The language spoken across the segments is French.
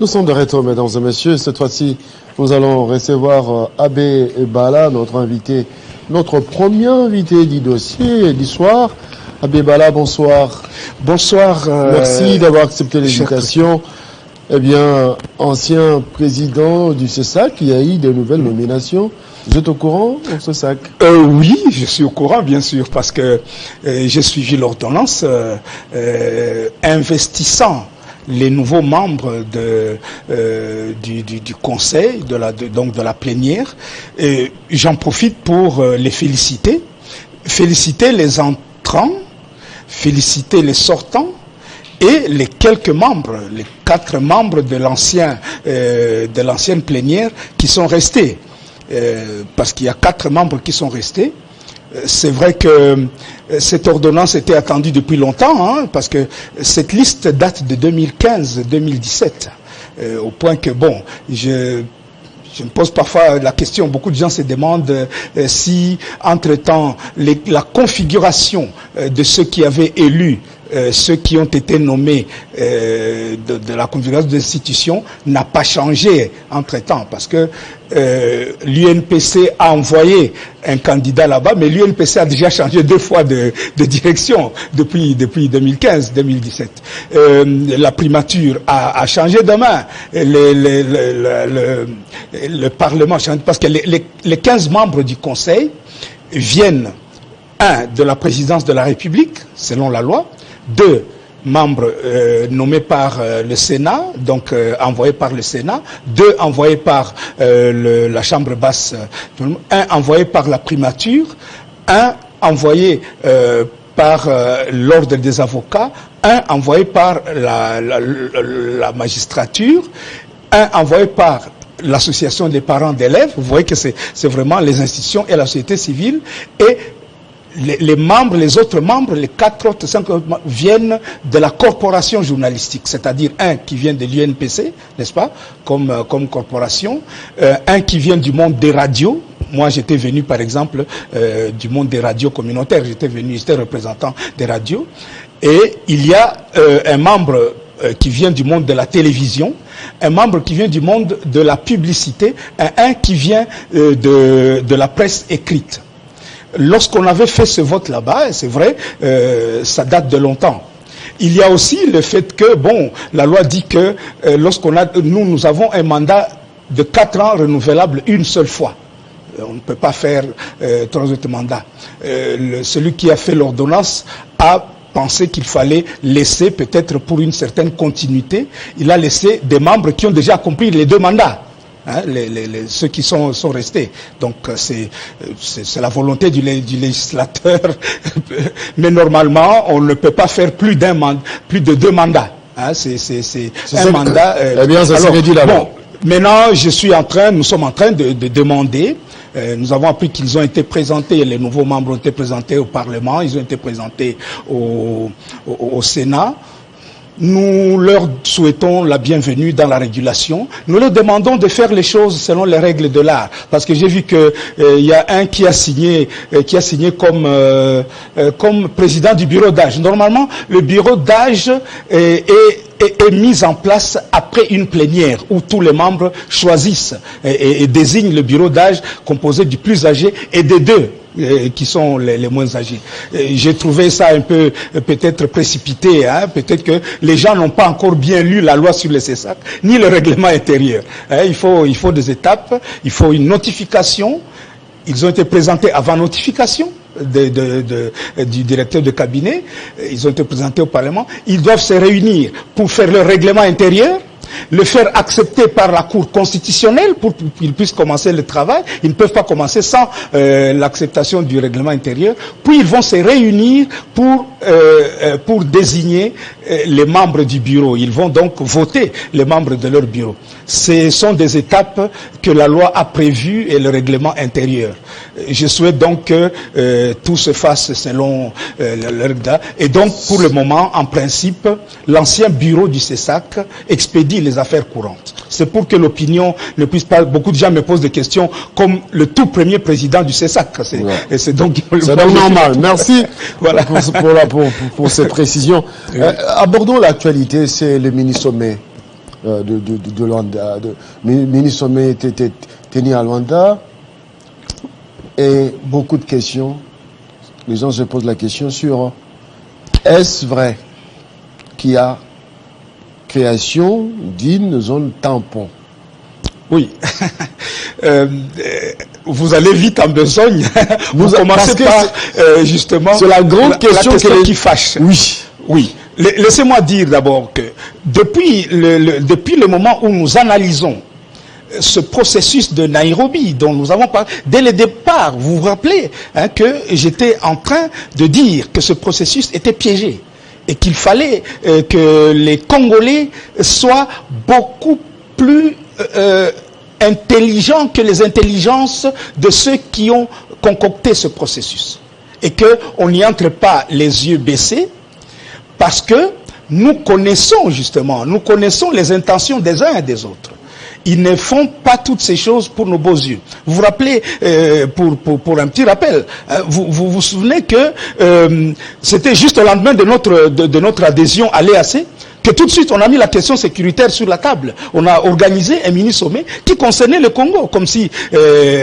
Nous sommes de retour, mesdames et messieurs. Cette fois-ci, nous allons recevoir Abbé Bala, notre premier invité du dossier du soir. Abbé Bala, bonsoir. Bonsoir. Merci d'avoir accepté l'invitation. Eh bien, ancien président du CESAC, il y a eu de nouvelles nominations. Vous êtes au courant au CESAC? Oui, je suis au courant, bien sûr, parce que j'ai suivi l'ordonnance investissant les nouveaux membres du conseil, donc de la plénière. J'en profite pour les féliciter. Féliciter les entrants, féliciter les sortants et les quelques membres, les 4 membres de l'ancienne plénière qui sont restés. Parce qu'il y a 4 membres qui sont restés. C'est vrai que cette ordonnance était attendue depuis longtemps, hein, parce que cette liste date de 2015-2017, au point que, bon, je me pose parfois la question, beaucoup de gens se demandent si, entre-temps, la configuration de ceux qui avaient élu, ceux qui ont été nommés de la configuration de l'institution n'a pas changé entre-temps, parce que l'UNPC a envoyé un candidat là-bas, mais l'UNPC a déjà changé 2 fois de direction depuis 2015-2017. La primature a changé de main. Le Parlement a changé, parce que les 15 membres du Conseil viennent, 1, de la présidence de la République, selon la loi, 2, membres nommés par le Sénat, donc envoyés par le Sénat, 2 envoyés par la Chambre basse, 1 envoyé par la primature, 1 envoyé par l'ordre des avocats, 1 envoyé par la magistrature, 1 envoyé par l'association des parents d'élèves. Vous voyez que c'est vraiment les institutions et la société civile, et les autres membres, les 4 autres, 5 autres viennent de la corporation journalistique, c'est-à-dire 1 qui vient de l'UNPC, n'est-ce pas, comme corporation, 1 qui vient du monde des radios. Moi, j'étais venu, par exemple, du monde des radios communautaires, j'étais représentant des radios, et il y a un membre qui vient du monde de la télévision, un membre qui vient du monde de la publicité, un qui vient de la presse écrite. Lorsqu'on avait fait ce vote là-bas, c'est vrai, ça date de longtemps. Il y a aussi le fait que, bon, la loi dit que nous avons un mandat de 4 ans renouvelable une seule fois. On ne peut pas faire 3 autres mandats. Celui qui a fait l'ordonnance a pensé qu'il fallait laisser, peut-être pour une certaine continuité, il a laissé des membres qui ont déjà accompli les 2 mandats. Hein, ceux qui sont restés. Donc c'est la volonté du législateur. Mais normalement, on ne peut pas faire plus de 2 mandats. Hein, c'est un mandat. Eh bien, ça serait dit là-bas. Bon, maintenant, nous sommes en train de demander. Nous avons appris qu'ils ont été présentés, les nouveaux membres ont été présentés au Parlement, ils ont été présentés au Sénat. Nous leur souhaitons la bienvenue dans la régulation. Nous leur demandons de faire les choses selon les règles de l'art. Parce que j'ai vu que il y a un qui a signé comme président du bureau d'âge. Normalement, le bureau d'âge est mis en place après une plénière où tous les membres choisissent et désignent le bureau d'âge composé du plus âgé et des 2 qui sont les moins âgés. J'ai trouvé ça un peu peut-être précipité, hein? Peut-être que les gens n'ont pas encore bien lu la loi sur le CESAC ni le règlement intérieur. Il faut des étapes, il faut une notification. Ils ont été présentés avant notification du directeur de cabinet. Ils ont été présentés au Parlement. Ils doivent se réunir pour faire leur règlement intérieur, le faire accepter par la Cour constitutionnelle pour qu'ils puissent commencer le travail. Ils ne peuvent pas commencer sans l'acceptation du règlement intérieur. Puis ils vont se réunir pour désigner les membres du bureau. Ils vont donc voter les membres de leur bureau. Ce sont des étapes que la loi a prévues et le règlement intérieur. Je souhaite donc que tout se fasse selon le règlement. Et donc, pour le moment, en principe, l'ancien bureau du CESAC expédie les affaires courantes. C'est pour que l'opinion ne puisse pas... Beaucoup de gens me posent des questions comme le tout premier président du CESAC. C'est donc normal. Merci voilà. pour ces précisions. Abordons l'actualité, c'est le mini-sommet de Luanda, mini sommet était tenu à Luanda, et beaucoup de questions. Les gens se posent la question sur est-ce vrai qu'il y a création d'une zone tampon? Oui. Vous allez vite en besogne. Vous commencez par justement. C'est la grande question qui fâche. Oui. Oui. Laissez-moi dire d'abord que depuis le moment où nous analysons ce processus de Nairobi dont nous avons parlé, dès le départ, vous vous rappelez que j'étais en train de dire que ce processus était piégé et qu'il fallait que les Congolais soient beaucoup plus intelligents que les intelligences de ceux qui ont concocté ce processus. Et qu'on n'y entre pas les yeux baissés, parce que nous connaissons les intentions des uns et des autres. Ils ne font pas toutes ces choses pour nos beaux yeux. Vous vous rappelez, pour un petit rappel, vous souvenez que c'était juste au lendemain de notre adhésion à l'EAC, que tout de suite on a mis la question sécuritaire sur la table. On a organisé un mini-sommet qui concernait le Congo, comme si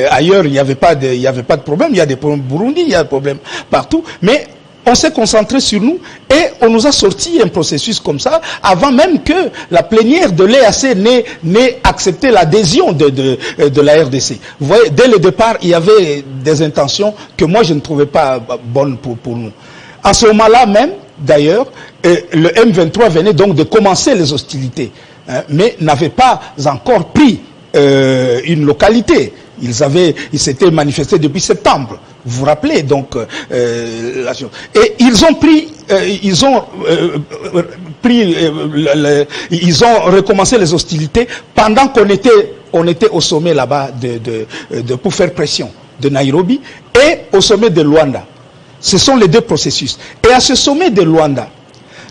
ailleurs il n'y avait pas de problème. Il y a des problèmes au Burundi, il y a des problèmes partout, mais on s'est concentré sur nous et on nous a sorti un processus comme ça avant même que la plénière de l'EAC n'ait accepté l'adhésion de la RDC. Vous voyez, dès le départ, il y avait des intentions que moi je ne trouvais pas bonnes pour nous. À ce moment-là même, d'ailleurs, le M23 venait donc de commencer les hostilités, mais n'avait pas encore pris une localité. Ils s'étaient manifestés depuis septembre. Vous vous rappelez donc la chose. Et ils ont recommencé les hostilités pendant qu'on était au sommet là-bas pour faire pression de Nairobi et au sommet de Luanda. Ce sont les deux processus. Et à ce sommet de Luanda,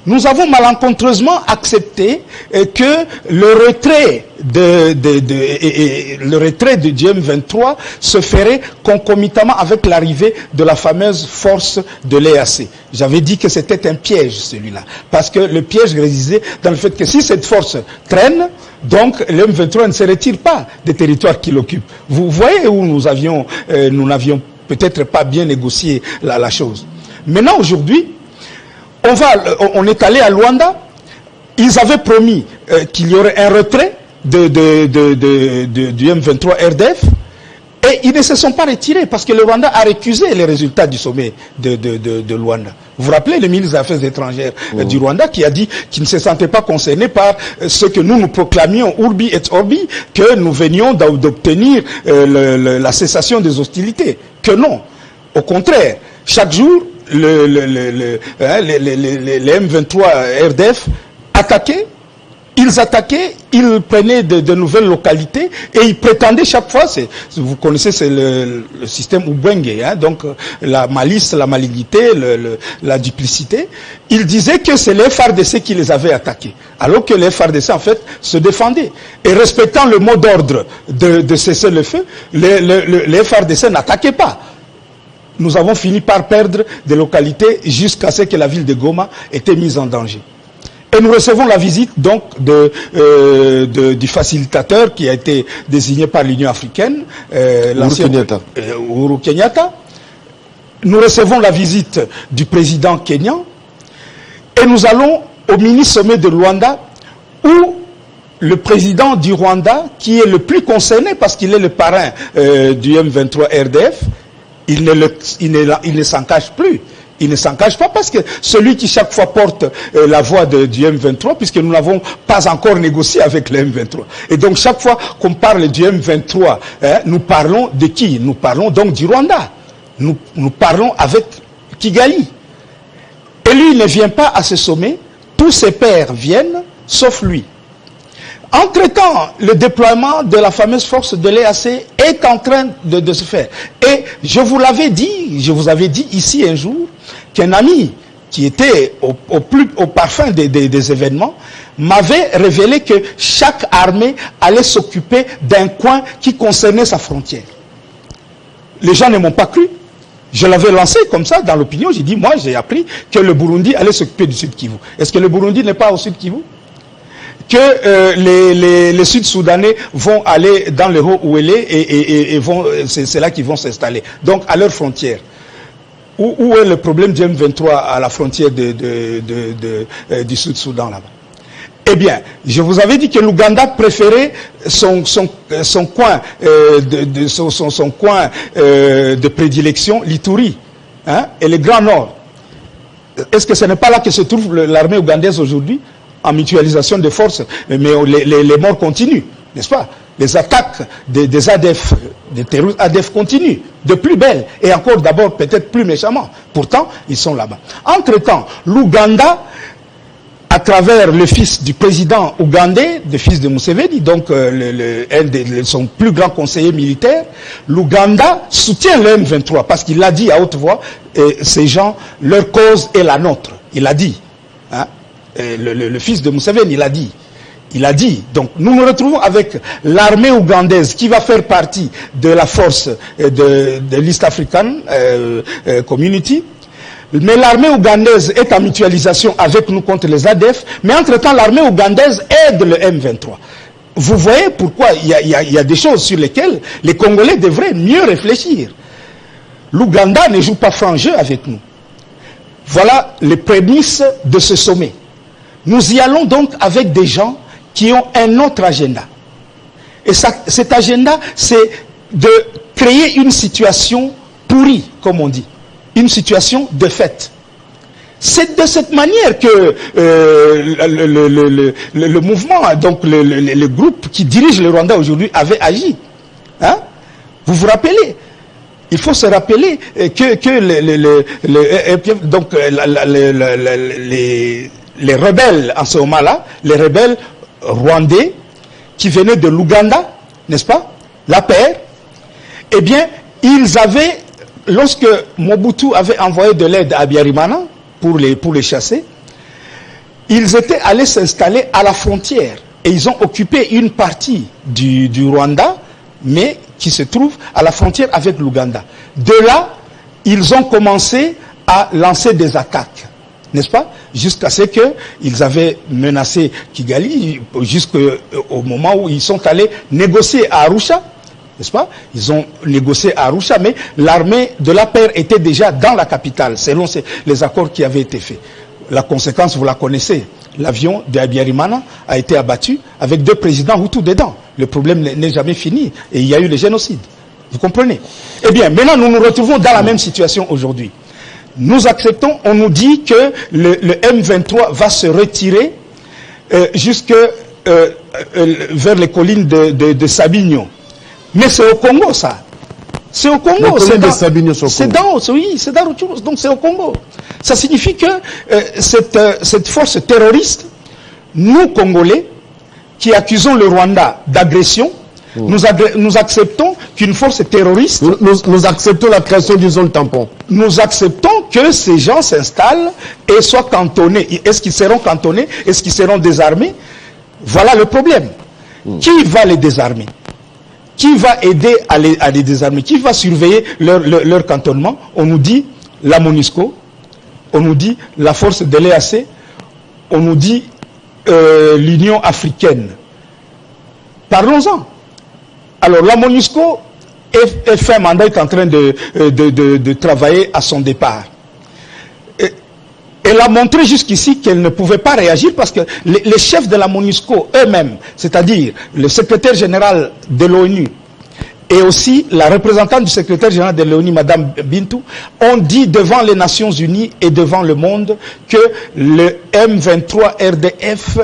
nous avons malencontreusement accepté que le retrait du M23 se ferait concomitamment avec l'arrivée de la fameuse force de l'EAC. J'avais dit que c'était un piège celui-là, parce que le piège résidait dans le fait que si cette force traîne, donc le M23 ne se retire pas des territoires qu'il occupe. Vous voyez où nous n'avions peut-être pas bien négocié la chose. Maintenant, aujourd'hui, on est allé à Luanda. Ils avaient promis qu'il y aurait un retrait du M23 RDF et ils ne se sont pas retirés parce que le Rwanda a récusé les résultats du sommet de Luanda. Vous vous rappelez le ministre des Affaires étrangères du Rwanda qui a dit qu'il ne se sentait pas concerné par ce que nous proclamions Urbi et Orbi, que nous venions d'obtenir la cessation des hostilités. Que non. Au contraire, chaque jour, les M23 RDF attaquaient, ils prenaient de nouvelles localités et ils prétendaient chaque fois, vous connaissez, c'est le système Ubwenge, donc la malice, la malignité, la duplicité. Ils disaient que c'est les FARDC qui les avaient attaqués, alors que les FARDC en fait se défendaient. Et respectant le mot d'ordre de cesser le feu, les FARDC n'attaquaient pas. Nous avons fini par perdre des localités jusqu'à ce que la ville de Goma était mise en danger. Et nous recevons la visite donc du facilitateur qui a été désigné par l'Union africaine, Uhuru Kenyatta. Nous recevons la visite du président kenyan et nous allons au mini-sommet de Luanda où le président du Rwanda, qui est le plus concerné parce qu'il est le parrain du M23 RDF, il ne s'en cache plus. Il ne s'en cache pas parce que celui qui chaque fois porte la voix du M23, puisque nous n'avons pas encore négocié avec le M23. Et donc chaque fois qu'on parle du M23, nous parlons de qui? Nous parlons donc du Rwanda. Nous parlons avec Kigali. Et lui, il ne vient pas à ce sommet. Tous ses pairs viennent, sauf lui. Entre-temps, le déploiement de la fameuse force de l'EAC est en train de se faire. Et je vous avais dit ici un jour, qu'un ami qui était au parfum des événements m'avait révélé que chaque armée allait s'occuper d'un coin qui concernait sa frontière. Les gens ne m'ont pas cru. Je l'avais lancé comme ça dans l'opinion. J'ai dit, moi j'ai appris que le Burundi allait s'occuper du Sud Kivu. Est-ce que le Burundi n'est pas au Sud Kivu? que les Sud-Soudanais vont aller dans le Haut-Ouélé et c'est là qu'ils vont s'installer. Donc, à leurs frontières. Où est le problème du M23 à la frontière du Sud-Soudan là-bas? Eh bien, je vous avais dit que l'Ouganda préférait son coin de prédilection, l'Ituri, hein, et le Grand Nord. Est-ce que ce n'est pas là que se trouve l'armée ougandaise aujourd'hui, en mutualisation de forces? Mais les morts continuent, n'est-ce pas? Les attaques des ADF, des terroristes ADF continuent, de plus belle, et encore d'abord peut-être plus méchamment. Pourtant, ils sont là-bas. Entre-temps, l'Ouganda, à travers le fils du président ougandais, le fils de Museveni, donc son plus grand conseiller militaire, l'Ouganda soutient le M23 parce qu'il l'a dit à haute voix, ces gens, leur cause est la nôtre. Il l'a dit. Hein? Le fils de Museveni, il l'a dit. Il a dit. Donc nous nous retrouvons avec l'armée ougandaise qui va faire partie de la force de l'East African Community. Mais l'armée ougandaise est en mutualisation avec nous contre les ADF, mais entre-temps, l'armée ougandaise aide le M23. Vous voyez pourquoi il y a des choses sur lesquelles les Congolais devraient mieux réfléchir. L'Ouganda ne joue pas franc jeu avec nous. Voilà les prémices de ce sommet. Nous y allons donc avec des gens qui ont un autre agenda. Et cet agenda, c'est de créer une situation pourrie, comme on dit. Une situation de fait. C'est de cette manière que le mouvement, donc le groupe qui dirige le Rwanda aujourd'hui avait agi. Hein? Vous vous rappelez? Il faut se rappeler que les rebelles en ce moment-là, les rebelles rwandais qui venaient de l'Ouganda, n'est-ce pas? La paix, eh bien, ils avaient... Lorsque Mobutu avait envoyé de l'aide à Biarimana pour les chasser, ils étaient allés s'installer à la frontière et ils ont occupé une partie du Rwanda, mais qui se trouve à la frontière avec l'Ouganda. De là, ils ont commencé à lancer des attaques, n'est-ce pas? Jusqu'à ce qu'ils avaient menacé Kigali, jusqu'au moment où ils sont allés négocier à Arusha. N'est-ce pas? Ils ont négocié à Arusha, mais l'armée de la paix était déjà dans la capitale, selon les accords qui avaient été faits. La conséquence, vous la connaissez. L'avion de Abiyarimana a été abattu avec 2 présidents Hutus dedans. Le problème n'est jamais fini et il y a eu le génocide. Vous comprenez? Eh bien, maintenant, nous nous retrouvons dans la même situation aujourd'hui. Nous acceptons, on nous dit que le M23 va se retirer jusque vers les collines de Sabinyo. Mais c'est au Congo, ça. C'est au Congo. C'est dans Rutshuru, donc c'est au Congo. Ça signifie que cette force terroriste, nous, Congolais, qui accusons le Rwanda d'agression, nous acceptons qu'une force terroriste... Nous acceptons la création d'une zone tampon. Nous acceptons que ces gens s'installent et soient cantonnés. Est-ce qu'ils seront cantonnés? Est-ce qu'ils seront désarmés? Voilà le problème. Qui va les désarmer? Qui va aider à les désarmer? Qui va surveiller leur cantonnement? On nous dit la MONUSCO, on nous dit la force de l'EAC, on nous dit l'Union africaine. Parlons-en. Alors la MONUSCO est un mandat, est en train de travailler à son départ. Elle a montré jusqu'ici qu'elle ne pouvait pas réagir parce que les chefs de la MONUSCO eux-mêmes, c'est-à-dire le secrétaire général de l'ONU et aussi la représentante du secrétaire général de l'ONU, Madame Bintou, ont dit devant les Nations Unies et devant le monde que le M23 RDF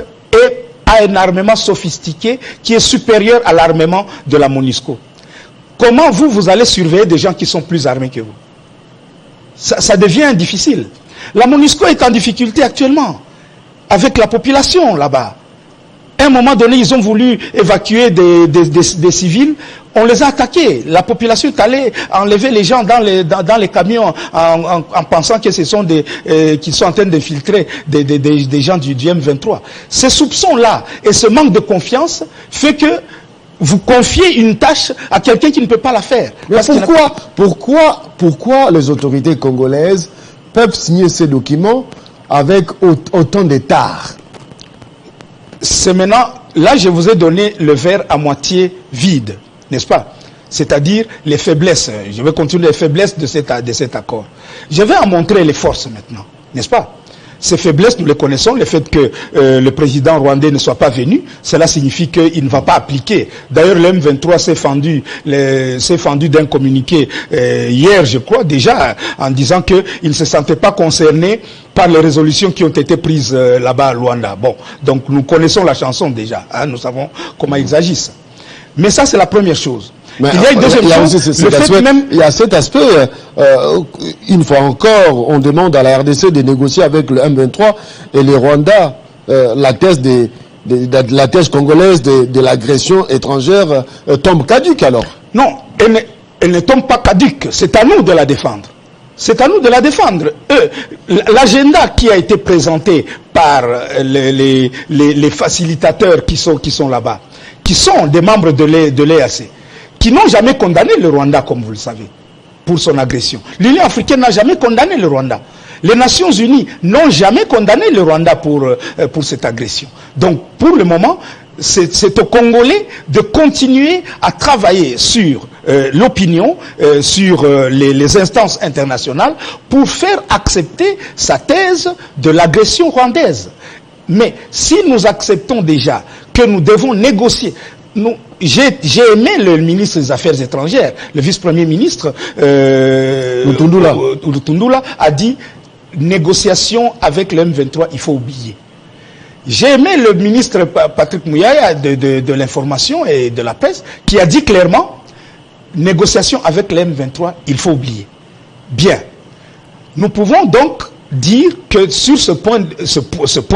a un armement sophistiqué qui est supérieur à l'armement de la MONUSCO. Comment vous allez surveiller des gens qui sont plus armés que vous? Ça devient difficile. La MONUSCO est en difficulté actuellement avec la population là-bas. À un moment donné, ils ont voulu évacuer des civils. On les a attaqués. La population est allée enlever les gens dans les camions en pensant que ce sont qu'ils sont en train d'infiltrer des gens du M23. Ces soupçons-là et ce manque de confiance fait que vous confiez une tâche à quelqu'un qui ne peut pas la faire. Mais pourquoi les autorités congolaises peuvent signer ces documents avec autant d'état? c'est maintenant, là je vous ai donné le verre à moitié vide, n'est-ce pas? C'est-à-dire les faiblesses, je vais continuer les faiblesses de cet accord. Je vais en montrer les forces maintenant, n'est-ce pas? Ces faiblesses, nous les connaissons. Le fait que le président rwandais ne soit pas venu, cela signifie qu'il ne va pas appliquer. D'ailleurs, le M23 s'est fendu d'un communiqué hier, je crois, déjà, en disant qu'il ne se sentait pas concerné par les résolutions qui ont été prises là-bas à Luanda. Bon, donc nous connaissons la chanson déjà, hein, nous savons comment ils agissent. Mais ça, c'est la première chose. Mais il y a une deuxième chose, il y a cet aspect, une fois encore, on demande à la RDC de négocier avec le M23 et les Rwandais la thèse congolaise de l'agression étrangère tombe caduque alors. Non, elle ne tombe pas caduque, c'est à nous de la défendre. C'est à nous de la défendre. L'agenda qui a été présenté par les facilitateurs qui sont là-bas, qui sont des membres de l'EAC, qui n'ont jamais condamné le Rwanda, comme vous le savez, pour son agression. L'Union africaine n'a jamais condamné le Rwanda. Les Nations unies n'ont jamais condamné le Rwanda pour cette agression. Donc, pour le moment, c'est aux Congolais de continuer à travailler sur l'opinion, sur les instances internationales, pour faire accepter sa thèse de l'agression rwandaise. Mais si nous acceptons déjà que nous devons négocier, j'ai aimé le ministre des Affaires étrangères, le vice-premier ministre Lutundula a dit négociation avec le M23, il faut oublier. J'ai aimé le ministre Patrick Mouyaya de l'information et de la presse qui a dit clairement négociation avec le M23, il faut oublier. Bien. Nous pouvons donc dire que sur ce point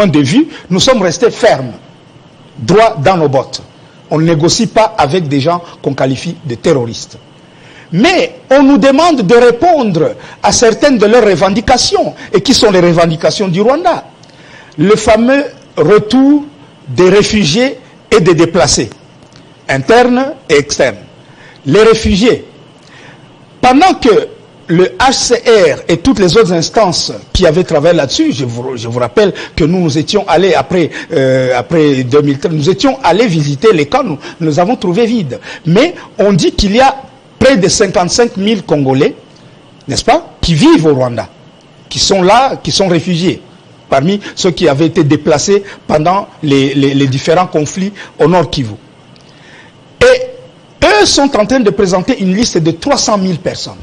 de vue, nous sommes restés fermes, droits dans nos bottes. On ne négocie pas avec des gens qu'on qualifie de terroristes. Mais on nous demande de répondre à certaines de leurs revendications. Et qui sont les revendications du Rwanda? Le fameux retour des réfugiés et des déplacés, internes et externes. Les réfugiés, pendant que le HCR et toutes les autres instances qui avaient travaillé là-dessus, je vous rappelle que nous étions allés après 2013, nous étions allés visiter les camps, nous avons trouvé vides. Mais on dit qu'il y a près de 55 000 Congolais, n'est-ce pas, qui vivent au Rwanda, qui sont là, qui sont réfugiés, parmi ceux qui avaient été déplacés pendant les différents conflits au Nord Kivu. Et eux sont en train de présenter une liste de 300 000 personnes.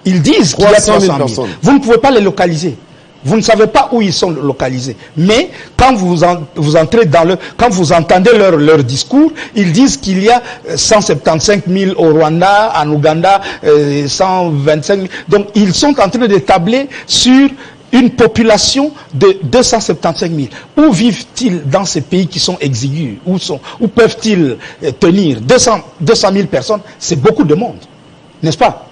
Ils disent qu'il y a 300 000 personnes. Vous ne pouvez pas les localiser. Vous ne savez pas où ils sont localisés. Mais quand vous entrez quand vous entendez leur discours, ils disent qu'il y a 175 000 au Rwanda, en Ouganda, 125 000. Donc ils sont en train de tabler sur une population de 275 000. Où vivent-ils dans ces pays qui sont exigus? Où peuvent-ils tenir 200 000 personnes? C'est beaucoup de monde, n'est-ce pas?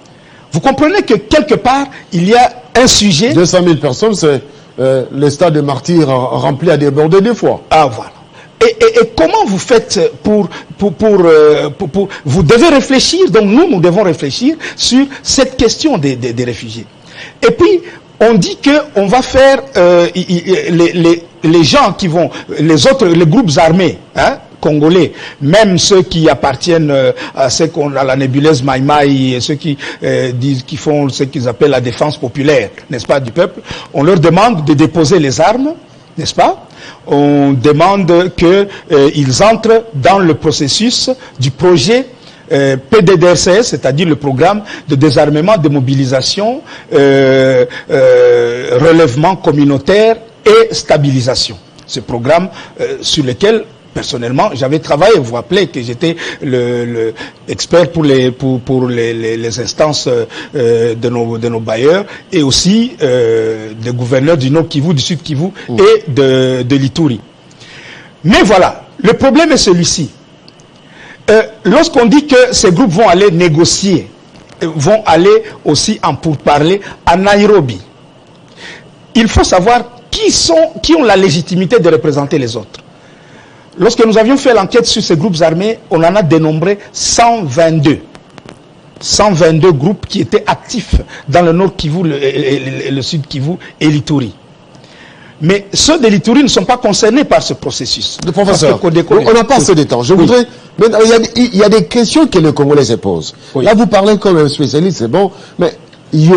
Vous comprenez que quelque part, il y a un sujet... 200 000 personnes, c'est le stade de martyrs rempli à déborder des fois. Ah, voilà. Et comment vous faites pour vous devez réfléchir, donc nous devons réfléchir sur cette question des réfugiés. Et puis, on dit qu'on va faire les gens qui vont, les groupes armés, hein, congolais, même ceux qui appartiennent à la nébuleuse Maïmaï et ceux qui font ce qu'ils appellent la défense populaire, n'est-ce pas, du peuple, on leur demande de déposer les armes, n'est-ce pas? On demande qu'ils entrent dans le processus du projet PDDRCS, c'est-à-dire le programme de désarmement, de mobilisation, relèvement communautaire et stabilisation. Ce programme sur lequel personnellement, j'avais travaillé. Vous vous rappelez que j'étais l'expert pour les instances de nos bailleurs et aussi des gouverneurs du Nord Kivu, du Sud Kivu et de l'Ituri. Mais voilà, le problème est celui-ci. Lorsqu'on dit que ces groupes vont aller négocier, vont aller aussi en pourparler à Nairobi, il faut savoir qui ont la légitimité de représenter les autres. Lorsque nous avions fait l'enquête sur ces groupes armés, on en a dénombré 122. 122 groupes qui étaient actifs dans le Nord Kivu, le Sud Kivu et l'Ituri. Mais ceux de l'Ituri ne sont pas concernés par ce processus. Le professeur, on n'a pas assez de temps. Je voudrais... Mais il y a des questions que les Congolais se posent. Oui. Là, vous parlez comme un spécialiste, c'est bon, mais il y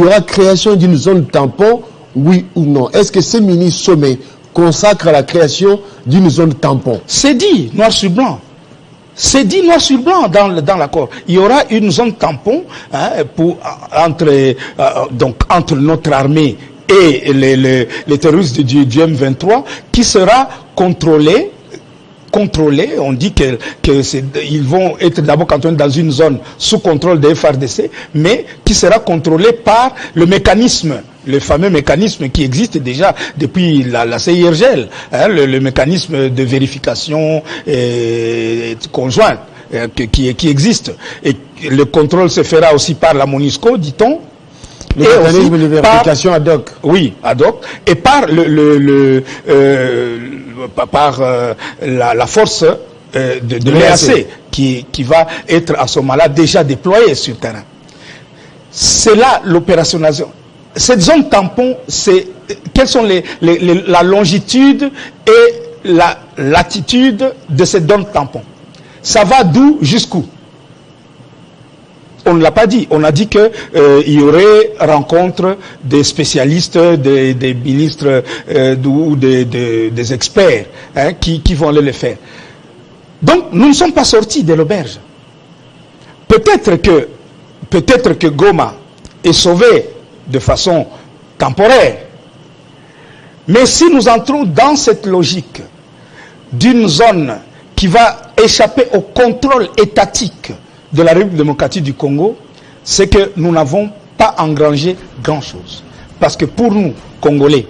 aura création d'une zone tampon, oui ou non? Est-ce que ces mini-sommets consacrent à la création d'une zone tampon? C'est dit, noir sur blanc. C'est dit noir sur blanc dans l'accord. Il y aura une zone tampon entre notre armée et les terroristes du M23 qui sera contrôlée. On dit qu'ils vont être d'abord cantonnés dans une zone sous contrôle des FARDC, mais qui sera contrôlée par le mécanisme, le fameux mécanisme qui existe déjà depuis la CIRGL, le mécanisme de vérification conjointe qui existe. Et le contrôle se fera aussi par la MONUSCO, dit-on. Le mécanisme de vérification ad hoc. Oui, ad hoc. Et par la force de l'EAC qui va être à ce moment-là déjà déployée sur le terrain. C'est là l'opérationnalisation. Cette zone tampon, quelles sont la longitude et la latitude de cette zone tampon? Ça va d'où jusqu'où? On ne l'a pas dit. On a dit qu'il y aurait rencontre des spécialistes, des ministres ou des experts qui vont aller le faire. Donc, nous ne sommes pas sortis de l'auberge. Peut-être que Goma est sauvé de façon temporaire. Mais si nous entrons dans cette logique d'une zone qui va échapper au contrôle étatique de la République démocratique du Congo, c'est que nous n'avons pas engrangé grand-chose. Parce que pour nous, Congolais,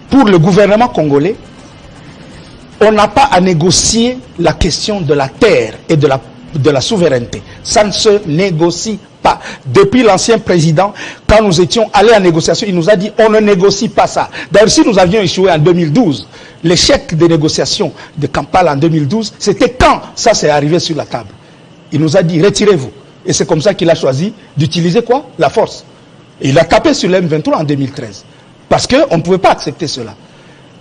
pour le gouvernement congolais, on n'a pas à négocier la question de la terre et de la souveraineté. Ça ne se négocie pas. Depuis l'ancien président, quand nous étions allés en négociation, il nous a dit on ne négocie pas ça. D'ailleurs, si nous avions échoué en 2012, l'échec des négociations de Kampala en 2012, c'était quand ça s'est arrivé sur la table. Il nous a dit retirez-vous. Et c'est comme ça qu'il a choisi d'utiliser quoi? La force. Et il a tapé sur le M23 en 2013. Parce qu'on ne pouvait pas accepter cela.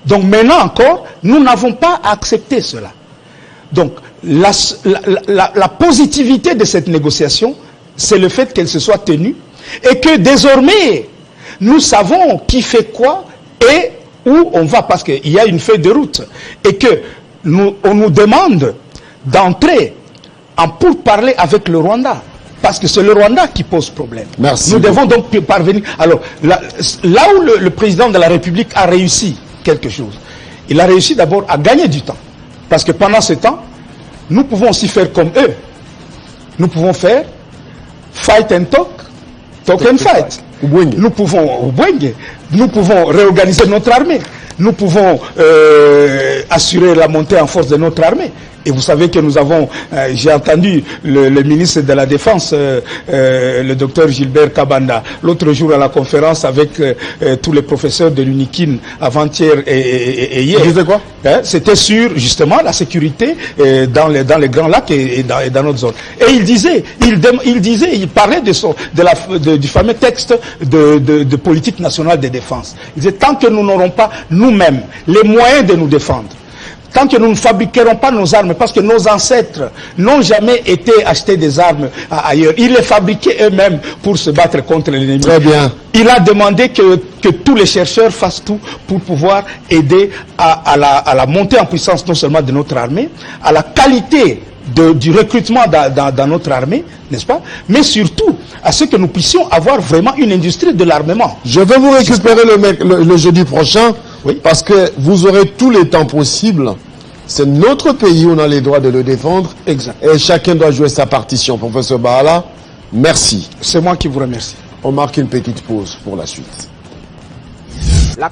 Donc maintenant encore, nous n'avons pas accepté cela. Donc la positivité de cette négociation, c'est le fait qu'elle se soit tenue et que désormais, nous savons qui fait quoi et où on va. Parce qu'il y a une feuille de route. Et que on nous demande d'entrer en pourparler avec le Rwanda. Parce que c'est le Rwanda qui pose problème. Merci. Nous devons donc parvenir. Alors, là où le président de la République a réussi quelque chose, il a réussi d'abord à gagner du temps. Parce que pendant ce temps, nous pouvons aussi faire comme eux. Nous pouvons faire fight and talk, talk and fight. Nous pouvons réorganiser notre armée. Nous pouvons assurer la montée en force de notre armée. Et vous savez que nous avons, j'ai entendu le ministre de la Défense, le docteur Gilbert Kabanda, l'autre jour à la conférence avec tous les professeurs de l'UNIKIN avant-hier et hier. C'était quoi? C'était sur justement la sécurité dans les Grands Lacs et dans notre zone. Et il parlait du fameux texte de politique nationale de défense. Il disait tant que nous n'aurons pas nous-mêmes les moyens de nous défendre, tant que nous ne fabriquerons pas nos armes, parce que nos ancêtres n'ont jamais été acheter des armes ailleurs. Ils les fabriquaient eux-mêmes pour se battre contre l'ennemi. Très bien. Il a demandé que tous les chercheurs fassent tout pour pouvoir aider à la montée en puissance non seulement de notre armée, à la qualité du recrutement dans notre armée, n'est-ce pas? Mais surtout à ce que nous puissions avoir vraiment une industrie de l'armement. Je vais vous récupérer le jeudi prochain. Oui. Parce que vous aurez tous les temps possibles. C'est notre pays, on a les droits de le défendre. Exact. Et chacun doit jouer sa partition. Professeur Bahala, merci. C'est moi qui vous remercie. On marque une petite pause pour la suite. La